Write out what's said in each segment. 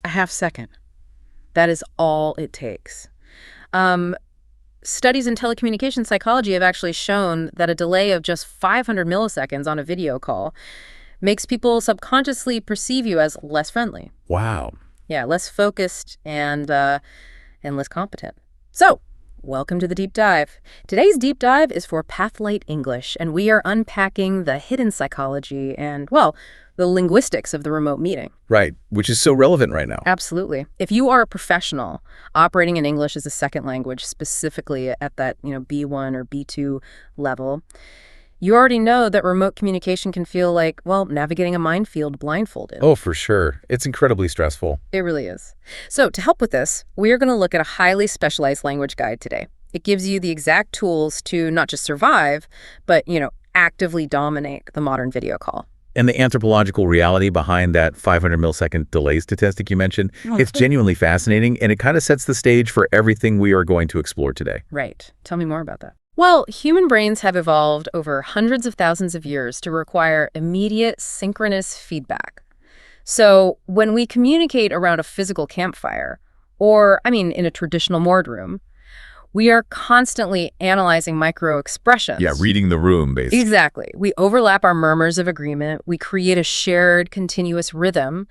A half second. That is all it takes. Studies in telecommunication psychology have actually shown that a delay of just 500 milliseconds on a video call makes people subconsciously perceive you as less friendly. Wow. Yeah, less focused and less competent. So, welcome to the deep dive. Today's deep dive is for Pathlight English, and we are unpacking the hidden psychology and, well, the linguistics of the remote meeting. Right, which is so relevant right now. Absolutely. If you are a professional operating in English as a second language, specifically at that, B1 or B2 level, you already know that remote communication can feel like, well, navigating a minefield blindfolded. Oh, for sure. It's incredibly stressful. It really is. So to help with this, we are going to look at a highly specialized language guide today. It gives you the exact tools to not just survive, but, actively dominate the modern video call. And the anthropological reality behind that 500 millisecond delay statistic you mentioned, it's genuinely fascinating, and it kind of sets the stage for everything we are going to explore today. Right. Tell me more about that. Well, human brains have evolved over hundreds of thousands of years to require immediate synchronous feedback. So when we communicate around a physical campfire, or, in a traditional boardroom, we are constantly analyzing micro-expressions. Yeah, reading the room, basically. Exactly. We overlap our murmurs of agreement. We create a shared, continuous rhythm.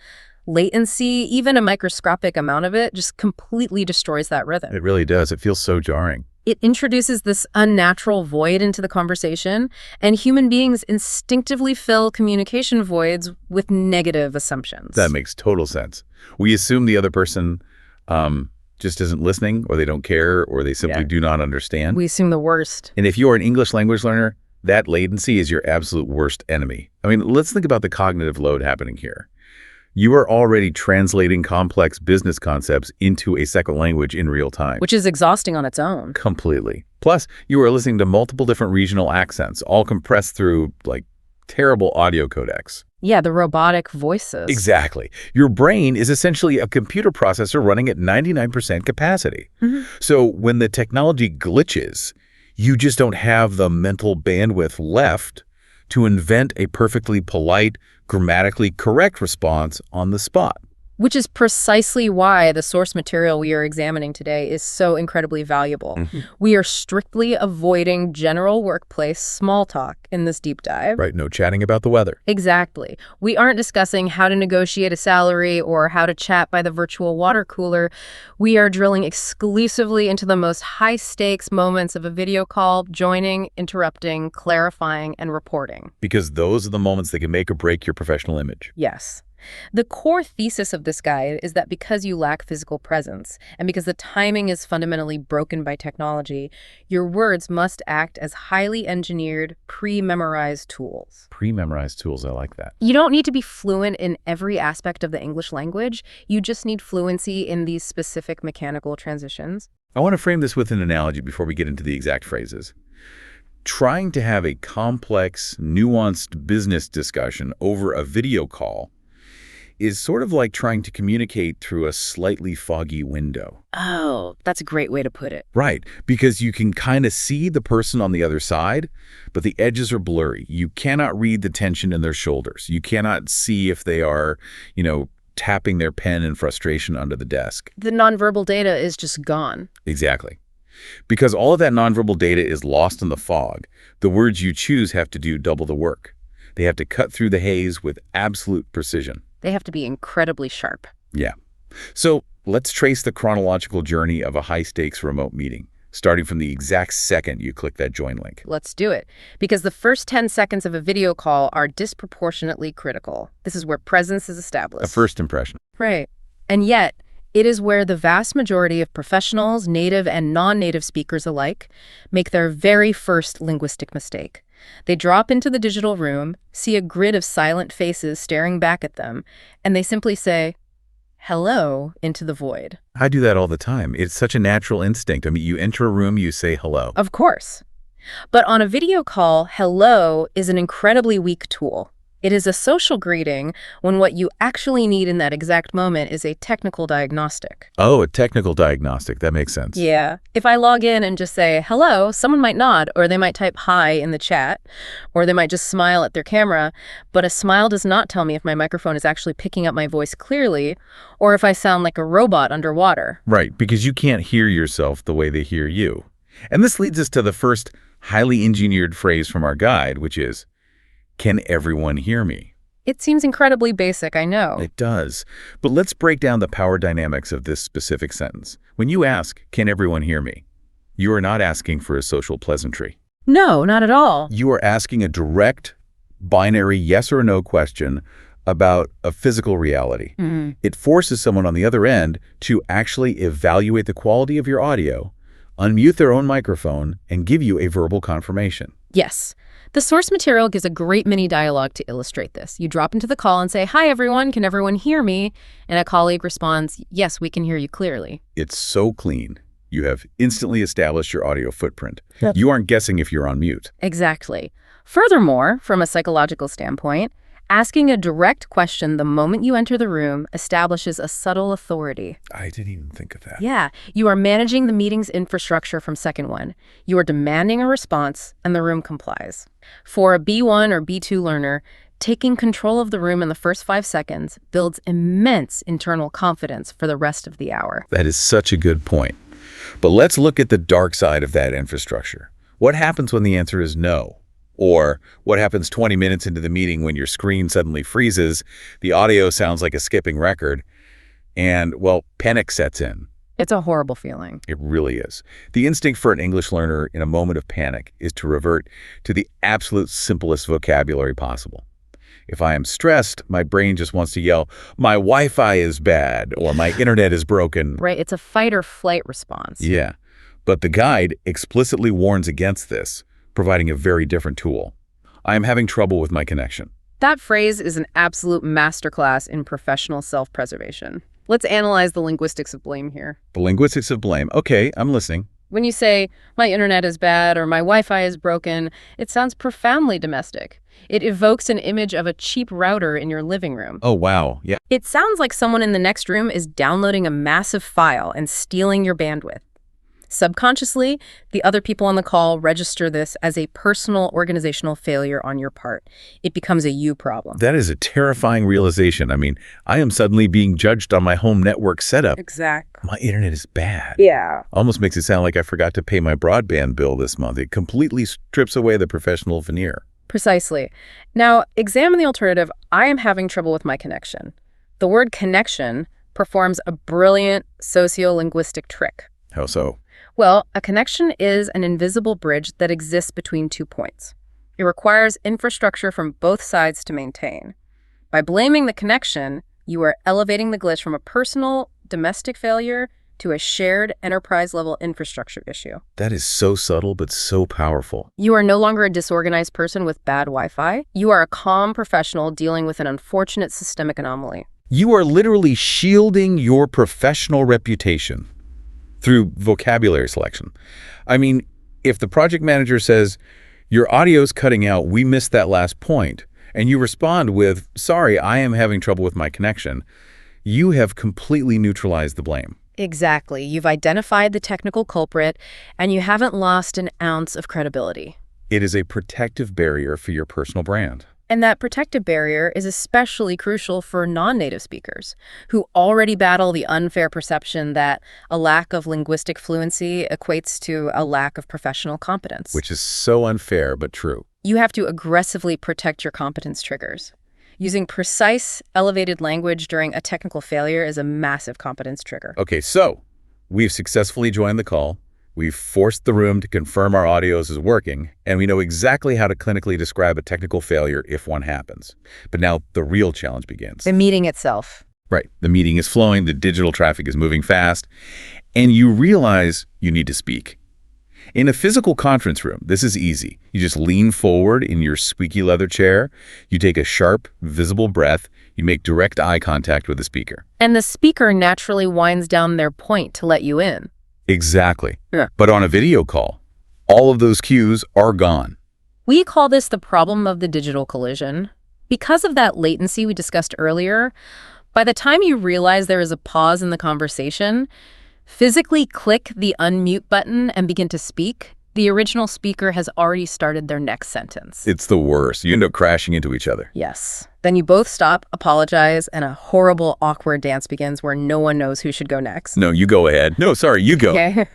Latency, even a microscopic amount of it, just completely destroys that rhythm. It really does. It feels so jarring. It introduces this unnatural void into the conversation, and human beings instinctively fill communication voids with negative assumptions. That makes total sense. We assume the other person just isn't listening, or they don't care, or they simply do not understand. We assume the worst. And if you're an English language learner, that latency is your absolute worst enemy. Let's think about the cognitive load happening here. You are already translating complex business concepts into a second language in real time. Which is exhausting on its own. Completely. Plus, you are listening to multiple different regional accents, all compressed through, terrible audio codecs. Yeah, the robotic voices. Exactly. Your brain is essentially a computer processor running at 99% capacity. So when the technology glitches, you just don't have the mental bandwidth left to invent a perfectly polite, grammatically correct response on the spot. Which is precisely why the source material we are examining today is so incredibly valuable. We are strictly avoiding general workplace small talk in this deep dive. Right, no chatting about the weather. Exactly. We aren't discussing how to negotiate a salary or how to chat by the virtual water cooler. We are drilling exclusively into the most high-stakes moments of a video call, joining, interrupting, clarifying, and reporting. Because those are the moments that can make or break your professional image. Yes. The core thesis of this guide is that because you lack physical presence, and because the timing is fundamentally broken by technology, your words must act as highly engineered, pre-memorized tools. Pre-memorized tools, I like that. You don't need to be fluent in every aspect of the English language. You just need fluency in these specific mechanical transitions. I want to frame this with an analogy before we get into the exact phrases. Trying to have a complex, nuanced business discussion over a video call is sort of like trying to communicate through a slightly foggy window. Oh, that's a great way to put it. Right, because you can kind of see the person on the other side, but the edges are blurry. You cannot read the tension in their shoulders. You cannot see if they are, tapping their pen in frustration under the desk. The nonverbal data is just gone. Exactly. Because all of that nonverbal data is lost in the fog, the words you choose have to do double the work. They have to cut through the haze with absolute precision. They have to be incredibly sharp. Yeah. So let's trace the chronological journey of a high-stakes remote meeting, starting from the exact second you click that join link. Let's do it. Because the first 10 seconds of a video call are disproportionately critical. This is where presence is established. A first impression. Right. And yet, it is where the vast majority of professionals, native and non-native speakers alike, make their very first linguistic mistake. They drop into the digital room, see a grid of silent faces staring back at them, and they simply say, hello, into the void. I do that all the time. It's such a natural instinct. You enter a room, you say hello. Of course. But on a video call, hello is an incredibly weak tool. It is a social greeting when what you actually need in that exact moment is a technical diagnostic. Oh, a technical diagnostic. That makes sense. Yeah. If I log in and just say, hello, someone might nod, or they might type hi in the chat, or they might just smile at their camera, but a smile does not tell me if my microphone is actually picking up my voice clearly, or if I sound like a robot underwater. Right, because you can't hear yourself the way they hear you. And this leads us to the first highly engineered phrase from our guide, which is, can everyone hear me? It seems incredibly basic, I know. It does. But let's break down the power dynamics of this specific sentence. When you ask, can everyone hear me? You are not asking for a social pleasantry. No, not at all. You are asking a direct, binary yes or no question about a physical reality. It forces someone on the other end to actually evaluate the quality of your audio, unmute their own microphone, and give you a verbal confirmation. Yes. The source material gives a great mini dialogue to illustrate this. You drop into the call and say, hi, everyone, can everyone hear me? And a colleague responds, yes, we can hear you clearly. It's so clean. You have instantly established your audio footprint. Yep. You aren't guessing if you're on mute. Exactly. Furthermore, from a psychological standpoint, asking a direct question the moment you enter the room establishes a subtle authority. I didn't even think of that. Yeah, you are managing the meeting's infrastructure from second one. You are demanding a response, and the room complies. For a B1 or B2 learner, taking control of the room in the first 5 seconds builds immense internal confidence for the rest of the hour. That is such a good point. But let's look at the dark side of that infrastructure. What happens when the answer is no? Or what happens 20 minutes into the meeting when your screen suddenly freezes, the audio sounds like a skipping record, and, well, panic sets in. It's a horrible feeling. It really is. The instinct for an English learner in a moment of panic is to revert to the absolute simplest vocabulary possible. If I am stressed, my brain just wants to yell, my Wi-Fi is bad, or my internet is broken. Right, it's a fight or flight response. Yeah, but the guide explicitly warns against this, providing a very different tool. I am having trouble with my connection. That phrase is an absolute masterclass in professional self-preservation. Let's analyze the linguistics of blame here. The linguistics of blame. Okay, I'm listening. When you say, my internet is bad or my Wi-Fi is broken, it sounds profoundly domestic. It evokes an image of a cheap router in your living room. Oh, wow. Yeah. It sounds like someone in the next room is downloading a massive file and stealing your bandwidth. Subconsciously, the other people on the call register this as a personal organizational failure on your part. It becomes a you problem. That is a terrifying realization. I mean, I am suddenly being judged on my home network setup. Exactly. My internet is bad. Yeah. Almost makes it sound like I forgot to pay my broadband bill this month. It completely strips away the professional veneer. Precisely. Now, examine the alternative, I am having trouble with my connection. The word connection performs a brilliant sociolinguistic trick. How so? Well, a connection is an invisible bridge that exists between 2 points. It requires infrastructure from both sides to maintain. By blaming the connection, you are elevating the glitch from a personal, domestic failure to a shared enterprise-level infrastructure issue. That is so subtle, but so powerful. You are no longer a disorganized person with bad Wi-Fi. You are a calm professional dealing with an unfortunate systemic anomaly. You are literally shielding your professional reputation through vocabulary selection. I mean, if the project manager says, your audio's cutting out, we missed that last point, and you respond with, sorry, I am having trouble with my connection, you have completely neutralized the blame. Exactly. You've identified the technical culprit, and you haven't lost an ounce of credibility. It is a protective barrier for your personal brand. And that protective barrier is especially crucial for non-native speakers who already battle the unfair perception that a lack of linguistic fluency equates to a lack of professional competence. Which is so unfair, but true. You have to aggressively protect your competence triggers. Using precise, elevated language during a technical failure is a massive competence trigger. Okay, so we've successfully joined the call. We've forced the room to confirm our audios is working, and we know exactly how to clinically describe a technical failure if one happens. But now the real challenge begins. The meeting itself. Right. The meeting is flowing, the digital traffic is moving fast, and you realize you need to speak. In a physical conference room, this is easy. You just lean forward in your squeaky leather chair, you take a sharp, visible breath, you make direct eye contact with the speaker. And the speaker naturally winds down their point to let you in. Exactly. Yeah. But on a video call, all of those cues are gone. We call this the problem of the digital collision. Because of that latency we discussed earlier, by the time you realize there is a pause in the conversation, physically click the unmute button and begin to speak, the original speaker has already started their next sentence. It's the worst. You end up crashing into each other. Yes. Then you both stop, apologize, and a horrible, awkward dance begins where no one knows who should go next. No, you go ahead. No, sorry, you go. Okay.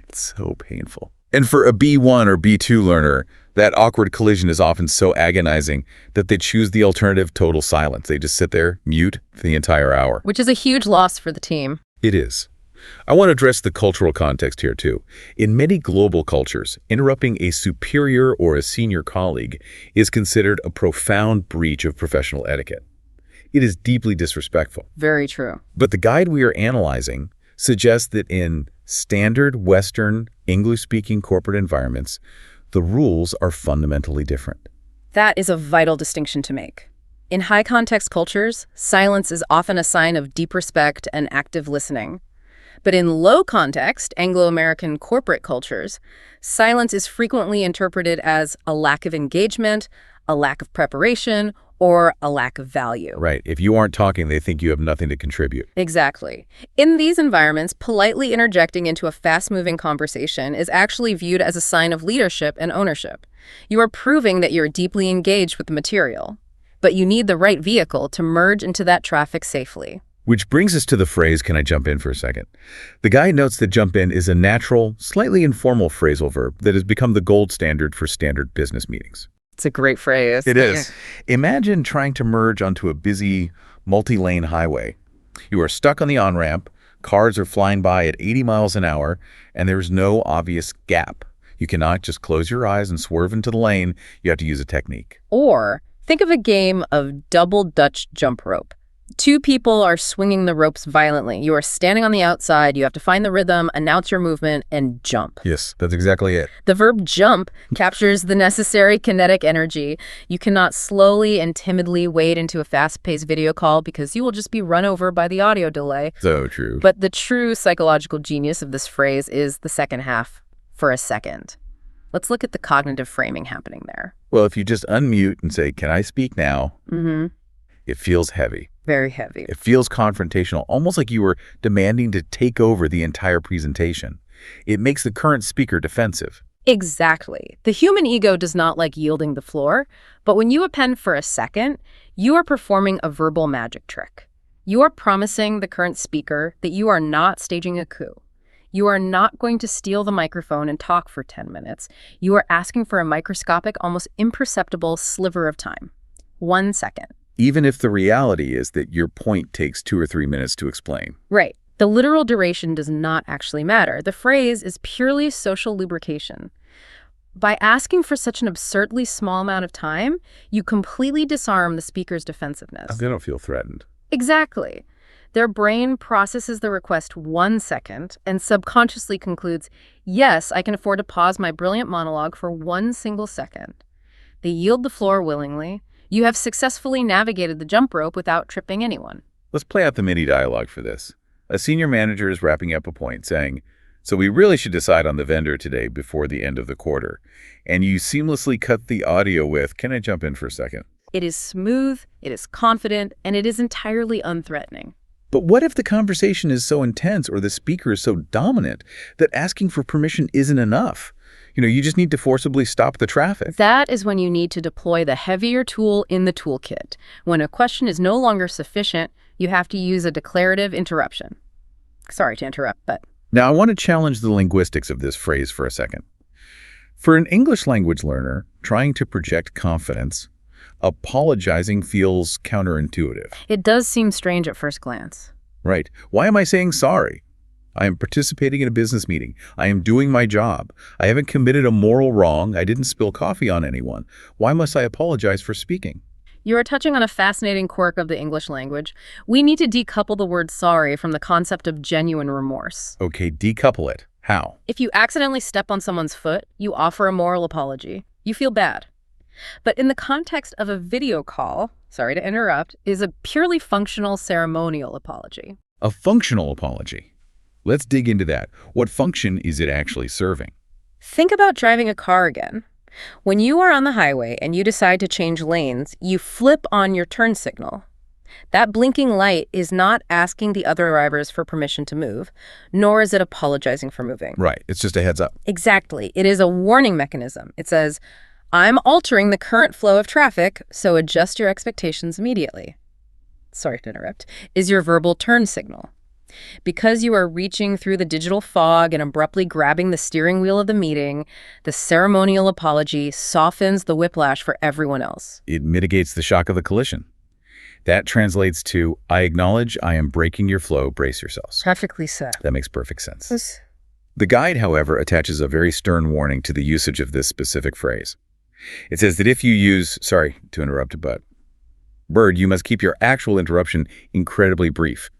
It's so painful. And for a B1 or B2 learner, that awkward collision is often so agonizing that they choose the alternative total silence. They just sit there, mute, for the entire hour. Which is a huge loss for the team. It is. I want to address the cultural context here, too. In many global cultures, interrupting a superior or a senior colleague is considered a profound breach of professional etiquette. It is deeply disrespectful. Very true. But the guide we are analyzing suggests that in standard Western, English-speaking corporate environments, the rules are fundamentally different. That is a vital distinction to make. In high-context cultures, silence is often a sign of deep respect and active listening. But in low-context, Anglo-American corporate cultures, silence is frequently interpreted as a lack of engagement, a lack of preparation, or a lack of value. Right. If you aren't talking, they think you have nothing to contribute. Exactly. In these environments, politely interjecting into a fast-moving conversation is actually viewed as a sign of leadership and ownership. You are proving that you're deeply engaged with the material, but you need the right vehicle to merge into that traffic safely. Which brings us to the phrase, can I jump in for a second? The guide notes that jump in is a natural, slightly informal phrasal verb that has become the gold standard for standard business meetings. It's a great phrase. It is. Imagine trying to merge onto a busy, multi-lane highway. You are stuck on the on-ramp, cars are flying by at 80 miles an hour, and there's no obvious gap. You cannot just close your eyes and swerve into the lane. You have to use a technique. Or think of a game of double Dutch jump rope. Two people are swinging the ropes violently. You are standing on the outside. You have to find the rhythm, announce your movement, and jump. Yes, that's exactly it. The verb jump captures the necessary kinetic energy. You cannot slowly and timidly wade into a fast-paced video call because you will just be run over by the audio delay. So true. But the true psychological genius of this phrase is the second half, for a second. Let's look at the cognitive framing happening there. Well, if you just unmute and say, can I speak now? It feels heavy. Very heavy. It feels confrontational, almost like you were demanding to take over the entire presentation. It makes the current speaker defensive. Exactly. The human ego does not like yielding the floor, but when you append for a second, you are performing a verbal magic trick. You are promising the current speaker that you are not staging a coup. You are not going to steal the microphone and talk for 10 minutes. You are asking for a microscopic, almost imperceptible sliver of time. 1 second. Even if the reality is that your point takes 2 or 3 minutes to explain. Right. The literal duration does not actually matter. The phrase is purely social lubrication. By asking for such an absurdly small amount of time, you completely disarm the speaker's defensiveness. They don't feel threatened. Exactly. Their brain processes the request 1 second and subconsciously concludes, yes, I can afford to pause my brilliant monologue for 1 single second. They yield the floor willingly. You have successfully navigated the jump rope without tripping anyone. Let's play out the mini dialogue for this. A senior manager is wrapping up a point saying, so we really should decide on the vendor today before the end of the quarter. And you seamlessly cut the audio with, can I jump in for a second? It is smooth, it is confident, and it is entirely unthreatening. But what if the conversation is so intense or the speaker is so dominant that asking for permission isn't enough? You just need to forcibly stop the traffic. That is when you need to deploy the heavier tool in the toolkit. When a question is no longer sufficient, you have to use a declarative interruption. Sorry to interrupt, but... Now, I want to challenge the linguistics of this phrase for a second. For an English language learner trying to project confidence, apologizing feels counterintuitive. It does seem strange at first glance. Right. Why am I saying sorry? I am participating in a business meeting. I am doing my job. I haven't committed a moral wrong. I didn't spill coffee on anyone. Why must I apologize for speaking? You are touching on a fascinating quirk of the English language. We need to decouple the word sorry from the concept of genuine remorse. Okay, decouple it. How? If you accidentally step on someone's foot, you offer a moral apology. You feel bad. But in the context of a video call, sorry to interrupt, is a purely functional ceremonial apology. A functional apology. Let's dig into that. What function is it actually serving? Think about driving a car again. When you are on the highway and you decide to change lanes, you flip on your turn signal. That blinking light is not asking the other drivers for permission to move, nor is it apologizing for moving. Right. It's just a heads up. Exactly. It is a warning mechanism. It says, I'm altering the current flow of traffic, so adjust your expectations immediately. Sorry to interrupt. Is your verbal turn signal. Because you are reaching through the digital fog and abruptly grabbing the steering wheel of the meeting, the ceremonial apology softens the whiplash for everyone else. It mitigates the shock of the collision. That translates to, I acknowledge I am breaking your flow, brace yourselves. Perfectly said. That makes perfect sense. The guide, however, attaches a very stern warning to the usage of this specific phrase. It says that if you use, sorry to interrupt, but Bird, you must keep your actual interruption incredibly brief.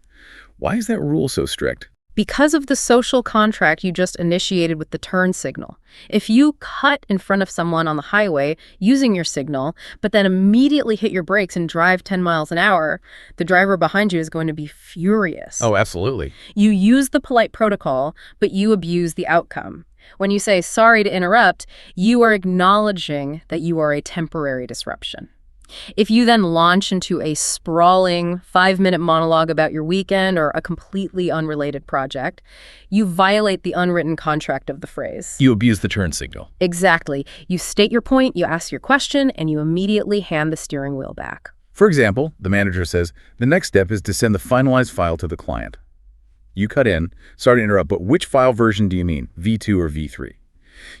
Why is that rule so strict? Because of the social contract you just initiated with the turn signal. If you cut in front of someone on the highway using your signal, but then immediately hit your brakes and drive 10 miles an hour, the driver behind you is going to be furious. Oh, absolutely. You use the polite protocol, but you abuse the outcome. When you say sorry to interrupt, you are acknowledging that you are a temporary disruption. If you then launch into a sprawling 5-minute monologue about your weekend or a completely unrelated project, you violate the unwritten contract of the phrase. You abuse the turn signal. Exactly. You state your point, you ask your question, and you immediately hand the steering wheel back. For example, the manager says, the next step is to send the finalized file to the client. You cut in, sorry to interrupt, but which file version do you mean, V2 or V3?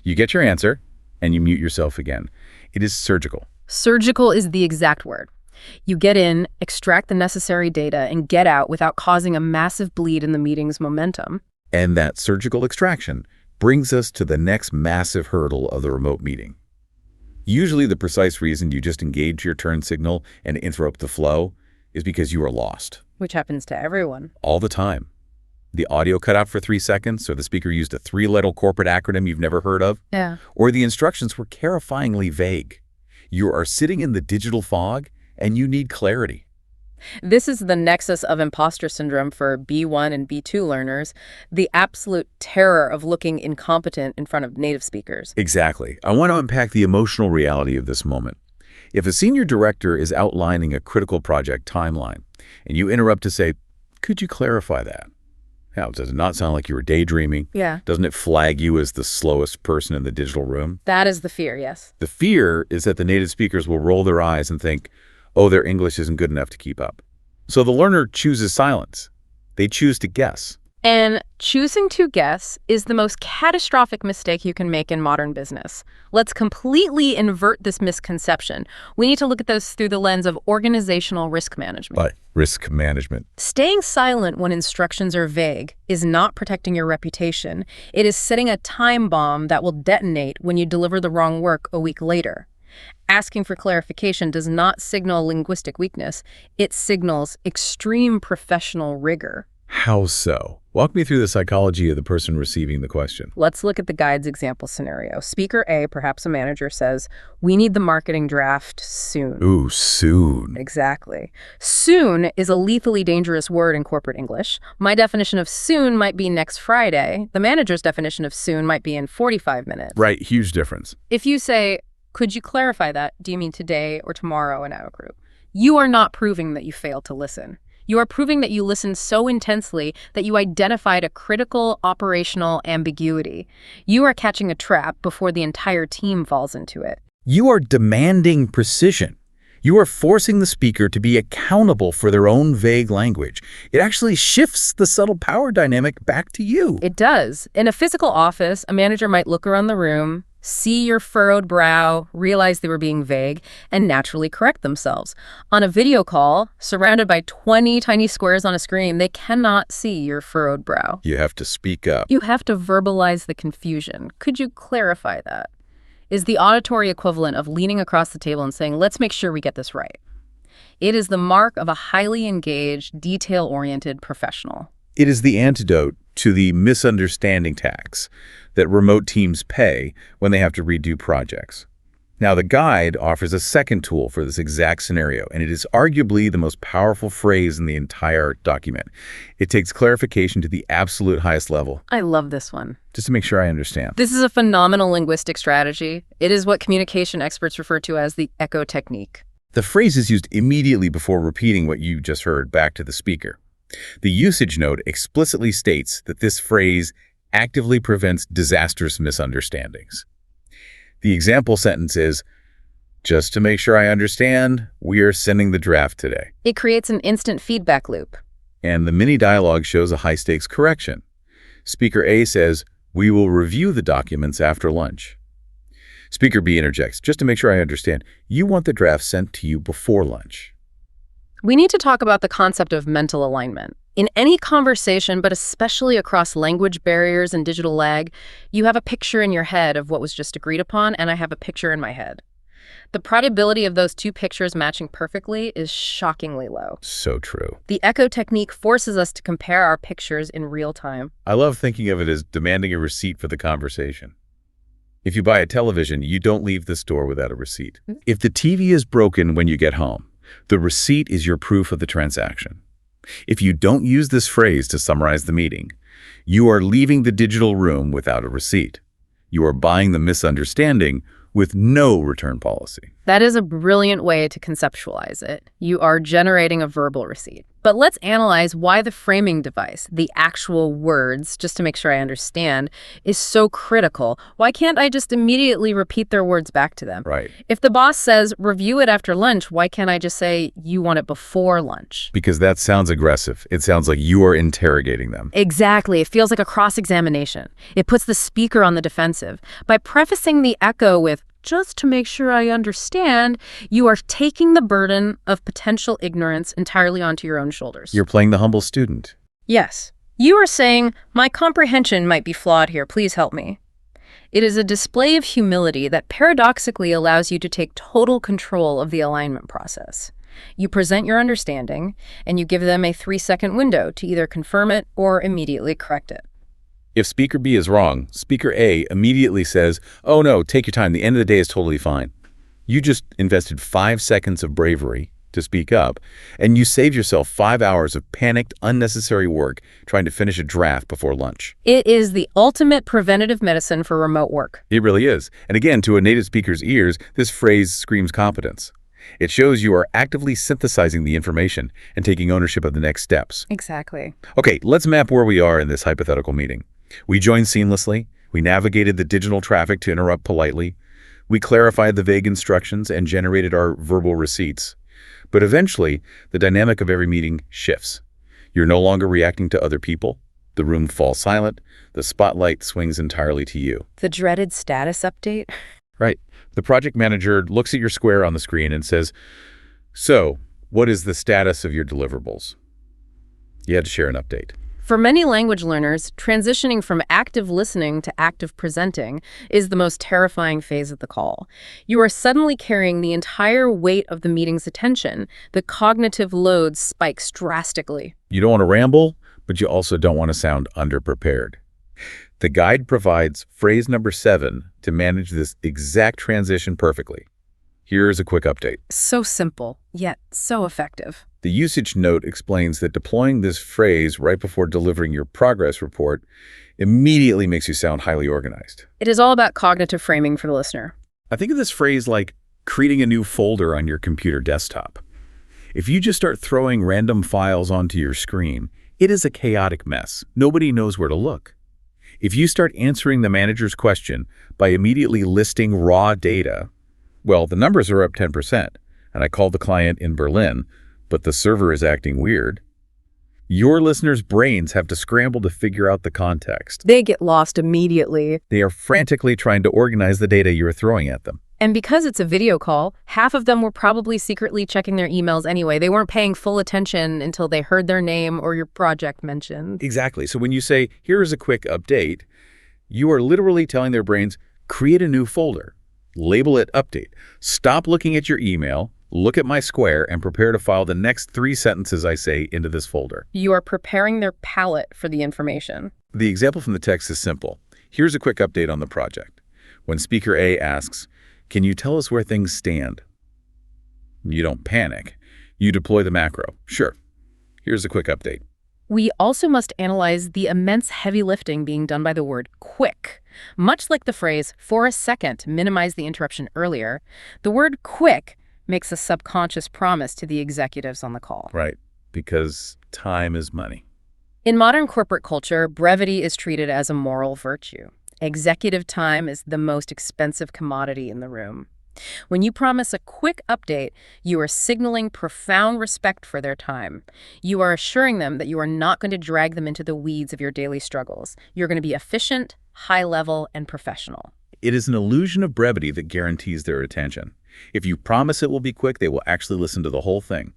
You get your answer, and you mute yourself again. It is surgical. Surgical is the exact word. You get in, extract the necessary data, and get out without causing a massive bleed in the meeting's momentum. And that surgical extraction brings us to the next massive hurdle of the remote meeting. Usually the precise reason you just engage your turn signal and interrupt the flow is because you are lost. Which happens to everyone. All the time. The audio cut out for 3 seconds, or the speaker used a 3-letter corporate acronym you've never heard of. Yeah. Or the instructions were terrifyingly vague. You are sitting in the digital fog, and you need clarity. This is the nexus of imposter syndrome for B1 and B2 learners, the absolute terror of looking incompetent in front of native speakers. Exactly. I want to unpack the emotional reality of this moment. If a senior director is outlining a critical project timeline, and you interrupt to say, could you clarify that? Now, does it not sound like you were daydreaming? Yeah. Doesn't it flag you as the slowest person in the digital room? That is the fear, yes. The fear is that the native speakers will roll their eyes and think, oh, their English isn't good enough to keep up. So the learner chooses silence. They choose to guess. And choosing to guess is the most catastrophic mistake you can make in modern business. Let's completely invert this misconception. We need to look at this through the lens of organizational risk management. But risk management. Staying silent when instructions are vague is not protecting your reputation. It is setting a time bomb that will detonate when you deliver the wrong work a week later. Asking for clarification does not signal linguistic weakness. It signals extreme professional rigor. How so? Walk me through the psychology of the person receiving the question. Let's look at the guide's example scenario. Speaker A, perhaps a manager, says, we need the marketing draft soon. Ooh, soon. Exactly. Soon is a lethally dangerous word in corporate English. My definition of soon might be next Friday. The manager's definition of soon might be in 45 minutes. Right, huge difference. If you say, could you clarify that? Do you mean today or tomorrow in our group? You are not proving that you failed to listen. You are proving that you listened so intensely that you identified a critical operational ambiguity. You are catching a trap before the entire team falls into it. You are demanding precision. You are forcing the speaker to be accountable for their own vague language. It actually shifts the subtle power dynamic back to you. It does. In a physical office, a manager might look around the room, see your furrowed brow, realize they were being vague, and naturally correct themselves. On a video call, surrounded by 20 tiny squares on a screen, they cannot see your furrowed brow. You have to speak up. You have to verbalize the confusion. Could you clarify that? Is the auditory equivalent of leaning across the table and saying, let's make sure we get this right. It is the mark of a highly engaged, detail-oriented professional. It is the antidote to the misunderstanding tax that remote teams pay when they have to redo projects. Now, the guide offers a second tool for this exact scenario, and it is arguably the most powerful phrase in the entire document. It takes clarification to the absolute highest level. I love this one. Just to make sure I understand. This is a phenomenal linguistic strategy. It is what communication experts refer to as the echo technique. The phrase is used immediately before repeating what you just heard back to the speaker. The usage note explicitly states that this phrase actively prevents disastrous misunderstandings. The example sentence is, "Just to make sure I understand, we are sending the draft today." It creates an instant feedback loop. And the mini dialogue shows a high-stakes correction. Speaker A says, "We will review the documents after lunch." Speaker B interjects, "Just to make sure I understand, you want the draft sent to you before lunch." We need to talk about the concept of mental alignment. In any conversation, but especially across language barriers and digital lag, you have a picture in your head of what was just agreed upon, and I have a picture in my head. The probability of those two pictures matching perfectly is shockingly low. So true. The echo technique forces us to compare our pictures in real time. I love thinking of it as demanding a receipt for the conversation. If you buy a television, you don't leave the store without a receipt. If the TV is broken when you get home, the receipt is your proof of the transaction. If you don't use this phrase to summarize the meeting, you are leaving the digital room without a receipt. You are buying the misunderstanding with no return policy. That is a brilliant way to conceptualize it. You are generating a verbal receipt. But let's analyze why the framing device, the actual words, just to make sure I understand, is so critical. Why can't I just immediately repeat their words back to them? Right. If the boss says, "Review it after lunch," why can't I just say, "You want it before lunch"? Because that sounds aggressive. It sounds like you are interrogating them. Exactly. It feels like a cross-examination. It puts the speaker on the defensive. By prefacing the echo with, "Just to make sure I understand," you are taking the burden of potential ignorance entirely onto your own shoulders. You're playing the humble student. Yes. You are saying, "My comprehension might be flawed here. Please help me." It is a display of humility that paradoxically allows you to take total control of the alignment process. You present your understanding, and you give them a 3-second window to either confirm it or immediately correct it. If Speaker B is wrong, Speaker A immediately says, "Oh no, take your time. The end of the day is totally fine." You just invested 5 seconds of bravery to speak up, and you saved yourself 5 hours of panicked, unnecessary work trying to finish a draft before lunch. It is the ultimate preventative medicine for remote work. It really is. And again, to a native speaker's ears, this phrase screams competence. It shows you are actively synthesizing the information and taking ownership of the next steps. Exactly. Okay, let's map where we are in this hypothetical meeting. We joined seamlessly. We navigated the digital traffic to interrupt politely. We clarified the vague instructions and generated our verbal receipts. But eventually, the dynamic of every meeting shifts. You're no longer reacting to other people. The room falls silent. The spotlight swings entirely to you. The dreaded status update. Right. The project manager looks at your square on the screen and says, "So, what is the status of your deliverables?" You had to share an update. For many language learners, transitioning from active listening to active presenting is the most terrifying phase of the call. You are suddenly carrying the entire weight of the meeting's attention. The cognitive load spikes drastically. You don't want to ramble, but you also don't want to sound underprepared. The guide provides phrase number 7 to manage this exact transition perfectly. Here's a quick update. So simple, yet so effective. The usage note explains that deploying this phrase right before delivering your progress report immediately makes you sound highly organized. It is all about cognitive framing for the listener. I think of this phrase like creating a new folder on your computer desktop. If you just start throwing random files onto your screen, it is a chaotic mess. Nobody knows where to look. If you start answering the manager's question by immediately listing raw data, well, the numbers are up 10%, and I called the client in Berlin, but the server is acting weird. Your listeners' brains have to scramble to figure out the context. They get lost immediately. They are frantically trying to organize the data you're throwing at them. And because it's a video call, half of them were probably secretly checking their emails anyway. They weren't paying full attention until they heard their name or your project mentioned. Exactly. So when you say, "Here is a quick update," you are literally telling their brains, create a new folder. Label it update. Stop looking at your email, look at my square, and prepare to file the next 3 sentences I say into this folder. You are preparing their palate for the information. The example from the text is simple. Here's a quick update on the project. When Speaker A asks, Can you tell us where things stand? You don't panic. You deploy the macro. Sure. Here's a quick update. We also must analyze the immense heavy lifting being done by the word quick. Much like the phrase, for a second, minimize the interruption earlier, the word quick makes a subconscious promise to the executives on the call. Right, because time is money. In modern corporate culture, brevity is treated as a moral virtue. Executive time is the most expensive commodity in the room. When you promise a quick update, you are signaling profound respect for their time. You are assuring them that you are not going to drag them into the weeds of your daily struggles. You're going to be efficient, high-level, and professional. It is an illusion of brevity that guarantees their attention. If you promise it will be quick, they will actually listen to the whole thing.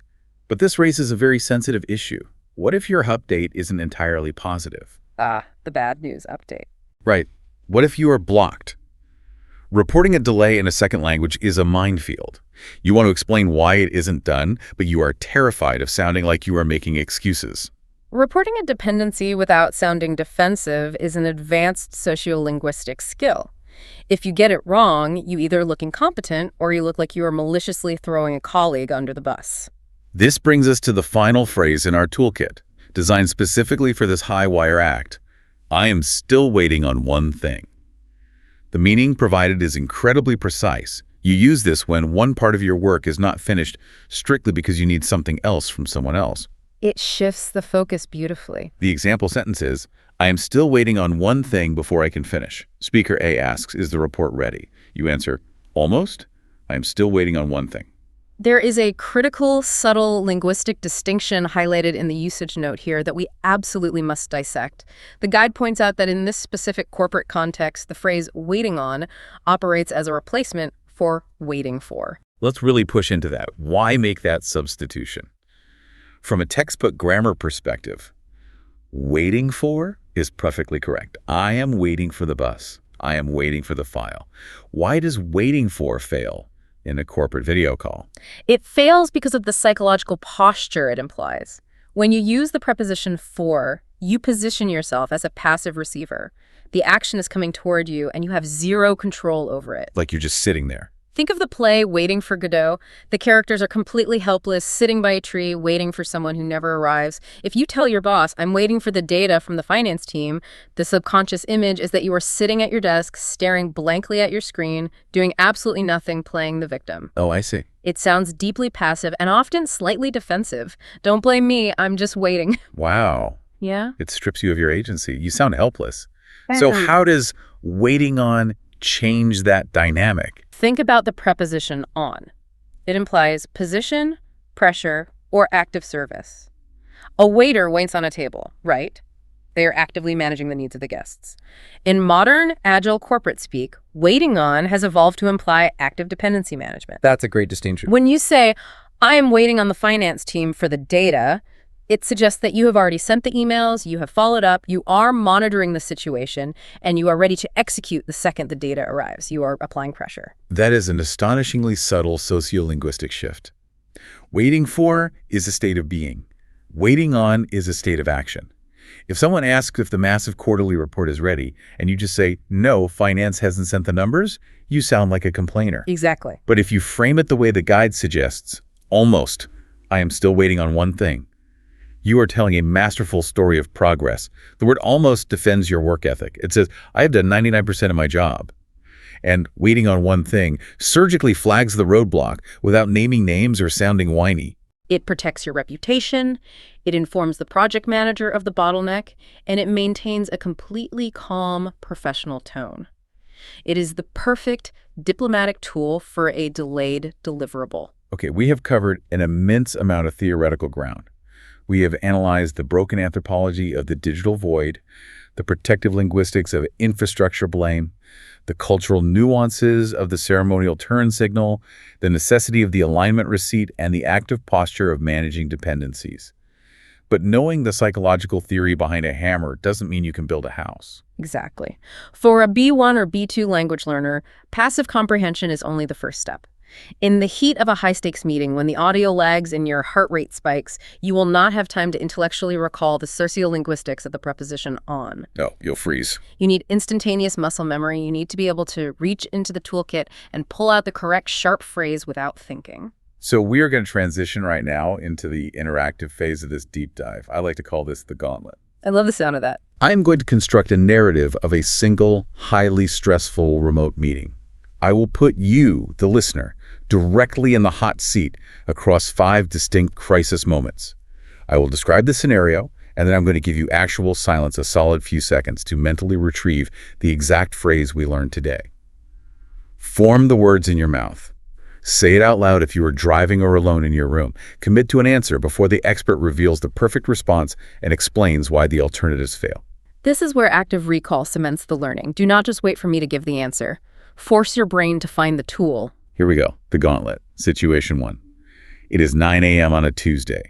But this raises a very sensitive issue. What if your update isn't entirely positive? The bad news update. Right. What if you are blocked? Reporting a delay in a second language is a minefield. You want to explain why it isn't done, but you are terrified of sounding like you are making excuses. Reporting a dependency without sounding defensive is an advanced sociolinguistic skill. If you get it wrong, you either look incompetent or you look like you are maliciously throwing a colleague under the bus. This brings us to the final phrase in our toolkit, designed specifically for this high-wire act. I am still waiting on one thing. The meaning provided is incredibly precise. You use this when one part of your work is not finished strictly because you need something else from someone else. It shifts the focus beautifully. The example sentence is, I am still waiting on one thing before I can finish. Speaker A asks, is the report ready? You answer, almost. I am still waiting on one thing. There is a critical, subtle linguistic distinction highlighted in the usage note here that we absolutely must dissect. The guide points out that in this specific corporate context, the phrase waiting on operates as a replacement for waiting for. Let's really push into that. Why make that substitution? From a textbook grammar perspective, waiting for is perfectly correct. I am waiting for the bus. I am waiting for the file. Why does waiting for fail in a corporate video call? It fails because of the psychological posture it implies. When you use the preposition for, you position yourself as a passive receiver. The action is coming toward you and you have zero control over it. Like you're just sitting there. Think of the play Waiting for Godot. The characters are completely helpless, sitting by a tree, waiting for someone who never arrives. If you tell your boss, I'm waiting for the data from the finance team, the subconscious image is that you are sitting at your desk, staring blankly at your screen, doing absolutely nothing, playing the victim. Oh, I see. It sounds deeply passive and often slightly defensive. Don't blame me, I'm just waiting. Wow. Yeah? It strips you of your agency. You sound helpless. So how does waiting on change that dynamic? Think about the preposition on. It implies position, pressure, or active service. A waiter waits on a table, right? They are actively managing the needs of the guests. In modern, agile corporate speak, waiting on has evolved to imply active dependency management. That's a great distinction. When you say, I am waiting on the finance team for the data, it suggests that you have already sent the emails, you have followed up, you are monitoring the situation, and you are ready to execute the second the data arrives. You are applying pressure. That is an astonishingly subtle sociolinguistic shift. Waiting for is a state of being. Waiting on is a state of action. If someone asks if the massive quarterly report is ready, and you just say, no, finance hasn't sent the numbers, you sound like a complainer. Exactly. But if you frame it the way the guide suggests, almost, I am still waiting on one thing, you are telling a masterful story of progress. The word almost defends your work ethic. It says, I have done 99% of my job. And waiting on one thing surgically flags the roadblock without naming names or sounding whiny. It protects your reputation, it informs the project manager of the bottleneck, and it maintains a completely calm, professional tone. It is the perfect diplomatic tool for a delayed deliverable. Okay, we have covered an immense amount of theoretical ground. We have analyzed the broken anthropology of the digital void, the protective linguistics of infrastructure blame, the cultural nuances of the ceremonial turn signal, the necessity of the alignment receipt, and the active posture of managing dependencies. But knowing the psychological theory behind a hammer doesn't mean you can build a house. Exactly. For a B1 or B2 language learner, passive comprehension is only the first step. In the heat of a high-stakes meeting, when the audio lags and your heart rate spikes, you will not have time to intellectually recall the sociolinguistics of the preposition on. No, you'll freeze. You need instantaneous muscle memory. You need to be able to reach into the toolkit and pull out the correct sharp phrase without thinking. So we are going to transition right now into the interactive phase of this deep dive. I like to call this the gauntlet. I love the sound of that. I am going to construct a narrative of a single, highly stressful remote meeting. I will put you, the listener, directly in the hot seat across 5 distinct crisis moments. I will describe the scenario, and then I'm going to give you actual silence, a solid few seconds, to mentally retrieve the exact phrase we learned today. Form the words in your mouth. Say it out loud if you are driving or alone in your room. Commit to an answer before the expert reveals the perfect response and explains why the alternatives fail. This is where active recall cements the learning. Do not just wait for me to give the answer. Force your brain to find the tool. Here we go. The gauntlet. Situation 1. It is 9 a.m. on a Tuesday.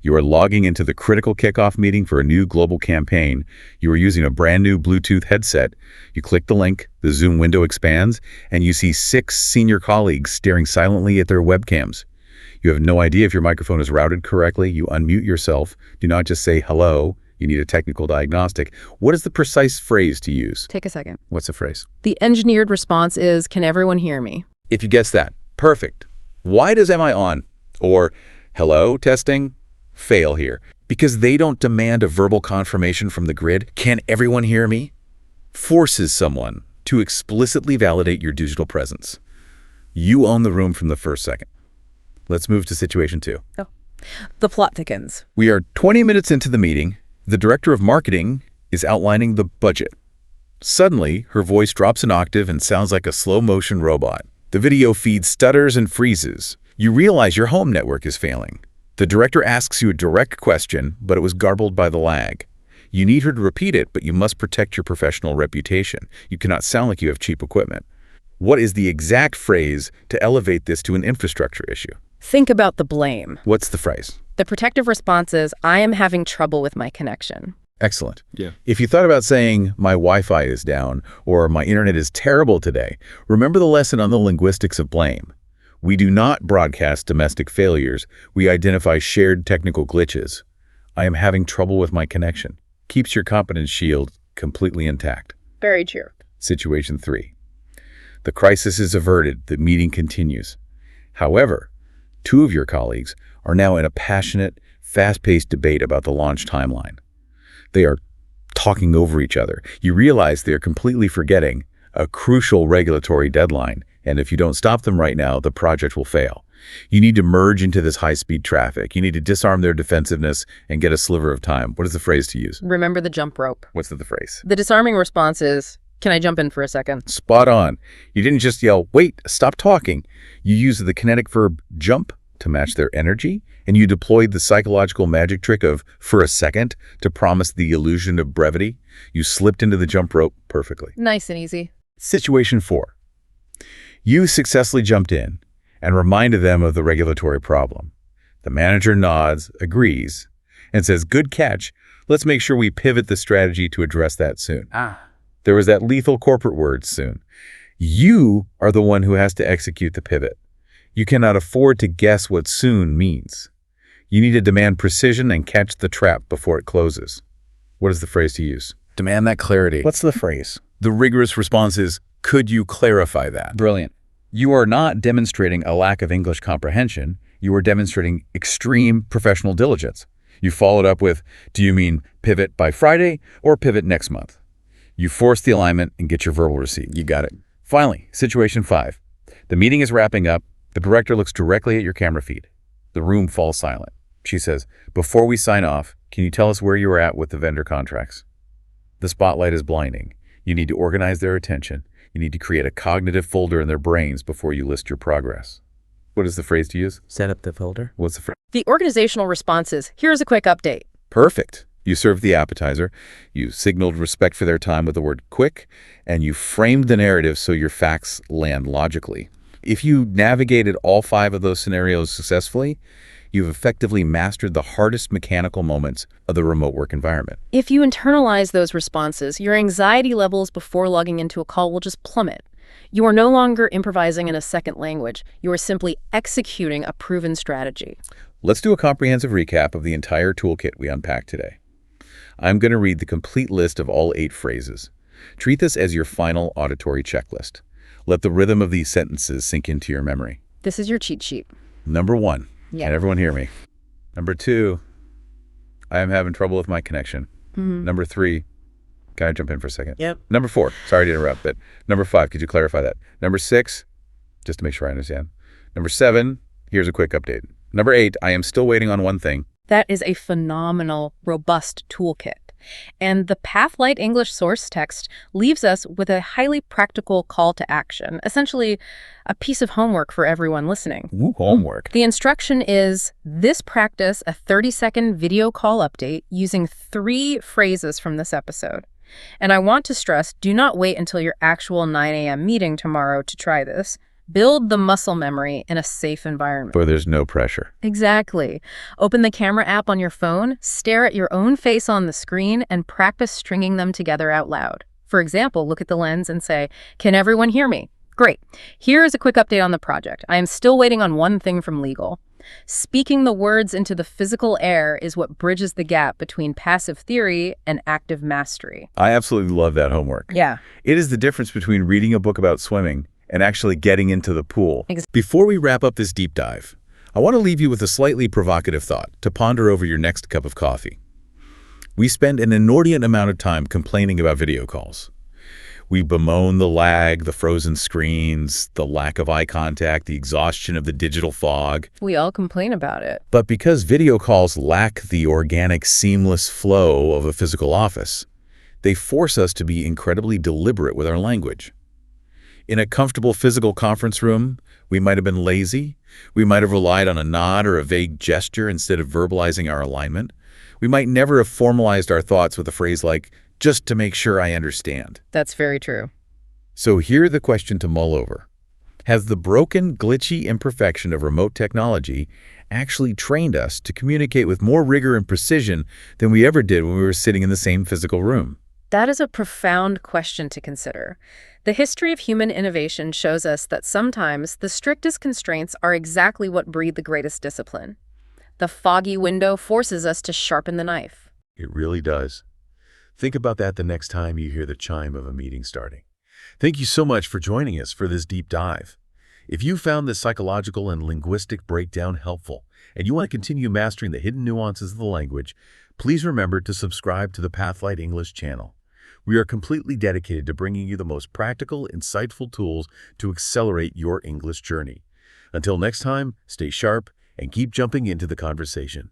You are logging into the critical kickoff meeting for a new global campaign. You are using a brand new Bluetooth headset. You click the link, the Zoom window expands, and you see 6 senior colleagues staring silently at their webcams. You have no idea if your microphone is routed correctly. You unmute yourself. Do not just say hello. You need a technical diagnostic. What is the precise phrase to use? Take a second. What's the phrase? The engineered response is, "Can everyone hear me?" If you guess that, perfect. Why does "am I on?" or "hello, testing?" fail here? Because they don't demand a verbal confirmation from the grid. "Can everyone hear me?" forces someone to explicitly validate your digital presence. You own the room from the first second. Let's move to situation 2. Oh. The plot thickens. We are 20 minutes into the meeting. The director of marketing is outlining the budget. Suddenly, her voice drops an octave and sounds like a slow-motion robot. The video feed stutters and freezes. You realize your home network is failing. The director asks you a direct question, but it was garbled by the lag. You need her to repeat it, but you must protect your professional reputation. You cannot sound like you have cheap equipment. What is the exact phrase to elevate this to an infrastructure issue? Think about the blame. What's the phrase? The protective response is, "I am having trouble with my connection." Excellent. Yeah. If you thought about saying, "my Wi-Fi is down," or "my internet is terrible today," remember the lesson on the linguistics of blame. We do not broadcast domestic failures. We identify shared technical glitches. "I am having trouble with my connection" keeps your competence shield completely intact. Very true. Situation 3. The crisis is averted. The meeting continues. However, 2 of your colleagues are now in a passionate, fast-paced debate about the launch timeline. They are talking over each other. You realize they are completely forgetting a crucial regulatory deadline, and if you don't stop them right now, the project will fail. You need to merge into this high-speed traffic. You need to disarm their defensiveness and get a sliver of time. What is the phrase to use? Remember the jump rope. What's the phrase? The disarming response is, "Can I jump in for a second?" Spot on. You didn't just yell, "Wait, stop talking." You used the kinetic verb jump to match their energy, and you deployed the psychological magic trick of "for a second" to promise the illusion of brevity. You slipped into the jump rope perfectly. Nice and easy. Situation 4. You successfully jumped in and reminded them of the regulatory problem. The manager nods, agrees, and says, "Good catch. Let's make sure we pivot the strategy to address that soon." There was that lethal corporate word, "soon." You are the one who has to execute the pivot. You cannot afford to guess what "soon" means. You need to demand precision and catch the trap before it closes. What is the phrase to use? Demand that clarity. What's the phrase? The rigorous response is, "Could you clarify that?" Brilliant. You are not demonstrating a lack of English comprehension. You are demonstrating extreme professional diligence. You followed up with, "Do you mean pivot by Friday or pivot next month?" You force the alignment and get your verbal receipt. You got it. Finally, situation 5. The meeting is wrapping up. The director looks directly at your camera feed. The room falls silent. She says, "Before we sign off, can you tell us where you are at with the vendor contracts?" The spotlight is blinding. You need to organize their attention. You need to create a cognitive folder in their brains before you list your progress. What is the phrase to use? Set up the folder. What's the phrase? The organizational response is, "Here's a quick update." Perfect. You served the appetizer, you signaled respect for their time with the word "quick," and you framed the narrative so your facts land logically. If you navigated all 5 of those scenarios successfully, you've effectively mastered the hardest mechanical moments of the remote work environment. If you internalize those responses, your anxiety levels before logging into a call will just plummet. You are no longer improvising in a second language. You are simply executing a proven strategy. Let's do a comprehensive recap of the entire toolkit we unpacked today. I'm going to read the complete list of all 8 phrases. Treat this as your final auditory checklist. Let the rhythm of these sentences sink into your memory. This is your cheat sheet. Number 1. Yeah. Can everyone hear me? Number 2. I am having trouble with my connection. Number 3. Can I jump in for a second? Yep. Number 4. Sorry to interrupt, but number 5. Could you clarify that? Number 6. Just to make sure I understand. Number 7. Here's a quick update. Number 8. I am still waiting on one thing. That is a phenomenal, robust toolkit. And the Pathlight English source text leaves us with a highly practical call to action, essentially a piece of homework for everyone listening. Ooh, homework. The instruction is this: practice a 30-second video call update using 3 phrases from this episode. And I want to stress, do not wait until your actual 9 a.m. meeting tomorrow to try this. Build the muscle memory in a safe environment. Where there's no pressure. Exactly. Open the camera app on your phone, stare at your own face on the screen, and practice stringing them together out loud. For example, look at the lens and say, "Can everyone hear me?" Great. Here is a quick update on the project. I am still waiting on one thing from legal. Speaking the words into the physical air is what bridges the gap between passive theory and active mastery. I absolutely love that homework. Yeah. It is the difference between reading a book about swimming and actually getting into the pool. Exactly. Before we wrap up this deep dive, I want to leave you with a slightly provocative thought to ponder over your next cup of coffee. We spend an inordinate amount of time complaining about video calls. We bemoan the lag, the frozen screens, the lack of eye contact, the exhaustion of the digital fog. We all complain about it. But because video calls lack the organic, seamless flow of a physical office, they force us to be incredibly deliberate with our language. In a comfortable physical conference room, we might have been lazy. We might have relied on a nod or a vague gesture instead of verbalizing our alignment. We might never have formalized our thoughts with a phrase like, "just to make sure I understand." That's very true. So here's the question to mull over. Has the broken, glitchy imperfection of remote technology actually trained us to communicate with more rigor and precision than we ever did when we were sitting in the same physical room? That is a profound question to consider. The history of human innovation shows us that sometimes the strictest constraints are exactly what breed the greatest discipline. The foggy window forces us to sharpen the knife. It really does. Think about that the next time you hear the chime of a meeting starting. Thank you so much for joining us for this deep dive. If you found this psychological and linguistic breakdown helpful, and you want to continue mastering the hidden nuances of the language, please remember to subscribe to the Pathlight English channel. We are completely dedicated to bringing you the most practical, insightful tools to accelerate your English journey. Until next time, stay sharp and keep jumping into the conversation.